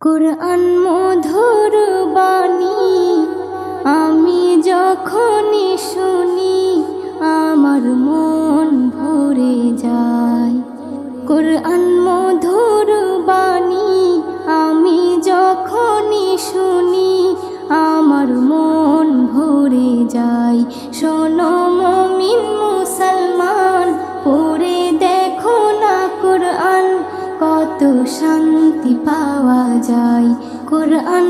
কুরআন মধুর বাণী আমি যখনই শুনি আমার মন ভরে যায়। কুরআন মধুর বাণী আমি যখনই শুনি আমার মন ভরে যায়। শোনো মুমিন মুসলমান, পড়ে দেখো না কুরআন, কত শান্তি পাওয়া যায়। কুরআন